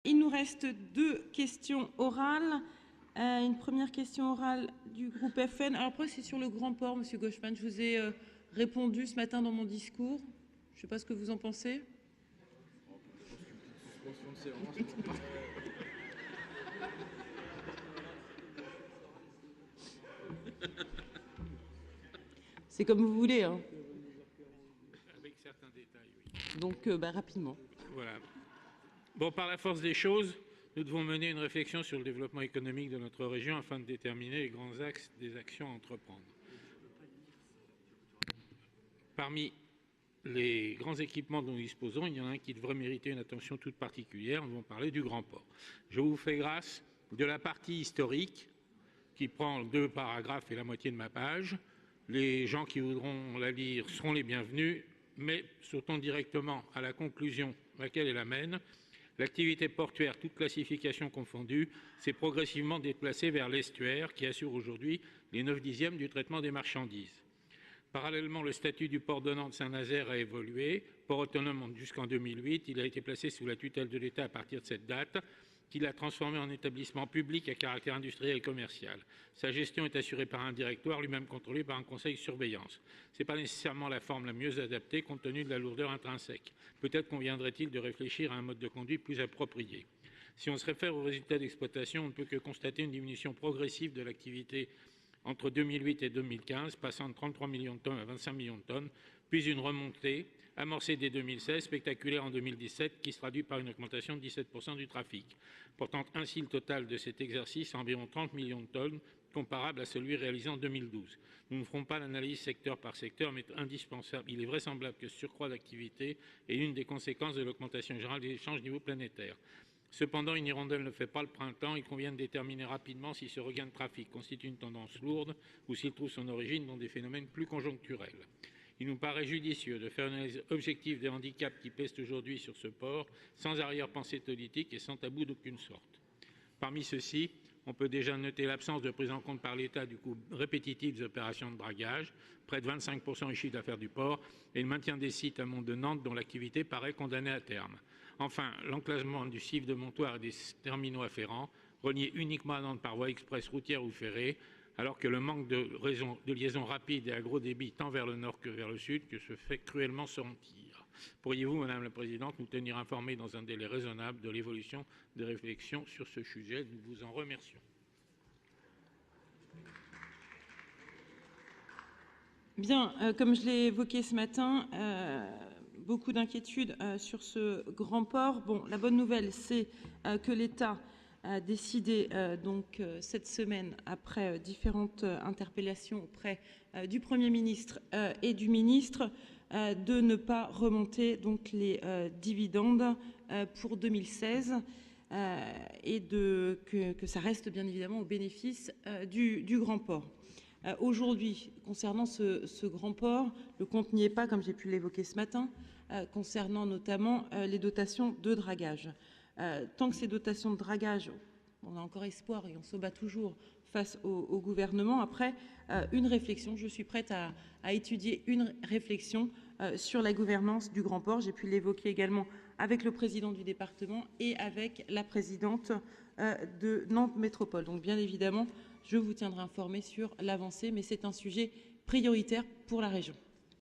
Il nous reste 2 questions orales. Une première question orale du groupe FN. Alors après, c'est sur le Grand Port, Monsieur Gauchmann. Je vous ai répondu ce matin dans mon discours. Je ne sais pas ce que vous en pensez. C'est comme vous voulez. Hein. Avec certains détails, oui. Donc, rapidement. Voilà. Bon, par la force des choses, nous devons mener une réflexion sur le développement économique de notre région afin de déterminer les grands axes des actions à entreprendre. Parmi les grands équipements dont nous disposons, il y en a un qui devrait mériter une attention toute particulière. Nous allons parler du Grand Port. Je vous fais grâce de la partie historique qui prend 2 paragraphes et la moitié de ma page. Les gens qui voudront la lire seront les bienvenus, mais sautons directement à la conclusion à laquelle elle amène. L'activité portuaire, toute classification confondue, s'est progressivement déplacée vers l'estuaire qui assure aujourd'hui les 9/10 du traitement des marchandises. Parallèlement, le statut du port de Nantes-Saint-Nazaire a évolué. Port autonome jusqu'en 2008, il a été placé sous la tutelle de l'État à partir de cette date, qui l'a transformé en établissement public à caractère industriel et commercial. Sa gestion est assurée par un directoire, lui-même contrôlé par un conseil de surveillance. Ce n'est pas nécessairement la forme la mieux adaptée compte tenu de la lourdeur intrinsèque. Peut-être conviendrait-il de réfléchir à un mode de conduite plus approprié. Si on se réfère aux résultats d'exploitation, on ne peut que constater une diminution progressive de l'activité entre 2008 et 2015, passant de 33 millions de tonnes à 25 millions de tonnes, puis une remontée amorcée dès 2016, spectaculaire en 2017, qui se traduit par une augmentation de 17% du trafic, portant ainsi le total de cet exercice à environ 30 millions de tonnes, comparable à celui réalisé en 2012. Nous ne ferons pas l'analyse secteur par secteur, mais indispensable. Il est vraisemblable que ce surcroît d'activité est l'une des conséquences de l'augmentation générale des échanges au niveau planétaire. Cependant, une hirondelle ne fait pas le printemps. Il convient de déterminer rapidement si ce regain de trafic constitue une tendance lourde ou s'il trouve son origine dans des phénomènes plus conjoncturels. Il nous paraît judicieux de faire une analyse objective des handicaps qui pèsent aujourd'hui sur ce port, sans arrière-pensée politique et sans tabou d'aucune sorte. Parmi ceux-ci, on peut déjà noter l'absence de prise en compte par l'État du coût répétitif des opérations de dragage, près de 25% du chiffre d'affaires du port, et le maintien des sites amont de Nantes dont l'activité paraît condamnée à terme. Enfin, l'enclavement du CIF de Montoire et des terminaux afférents, reliés uniquement à Nantes par voie express routière ou ferrée, alors que le manque de liaison rapide et à gros débit tant vers le nord que vers le sud que se fait cruellement sentir. Pourriez-vous, Madame la Présidente, nous tenir informés dans un délai raisonnable de l'évolution des réflexions sur ce sujet? Nous vous en remercions. Bien, comme je l'ai évoqué ce matin, beaucoup d'inquiétudes sur ce grand port. Bon, la bonne nouvelle, c'est que l'État a décidé donc cette semaine, après différentes interpellations auprès du Premier ministre et du ministre, de ne pas remonter donc les dividendes pour 2016 et que ça reste bien évidemment au bénéfice du grand port. Aujourd'hui, concernant ce grand port, le compte n'y est pas, comme j'ai pu l'évoquer ce matin, concernant notamment les dotations de dragage. Tant que ces dotations de dragage, on a encore espoir et on se bat toujours face au gouvernement. Après, une réflexion, je suis prête à étudier une réflexion sur la gouvernance du grand port. J'ai pu l'évoquer également avec le président du département et avec la présidente de Nantes Métropole. Donc bien évidemment, je vous tiendrai informé sur l'avancée, mais c'est un sujet prioritaire pour la région.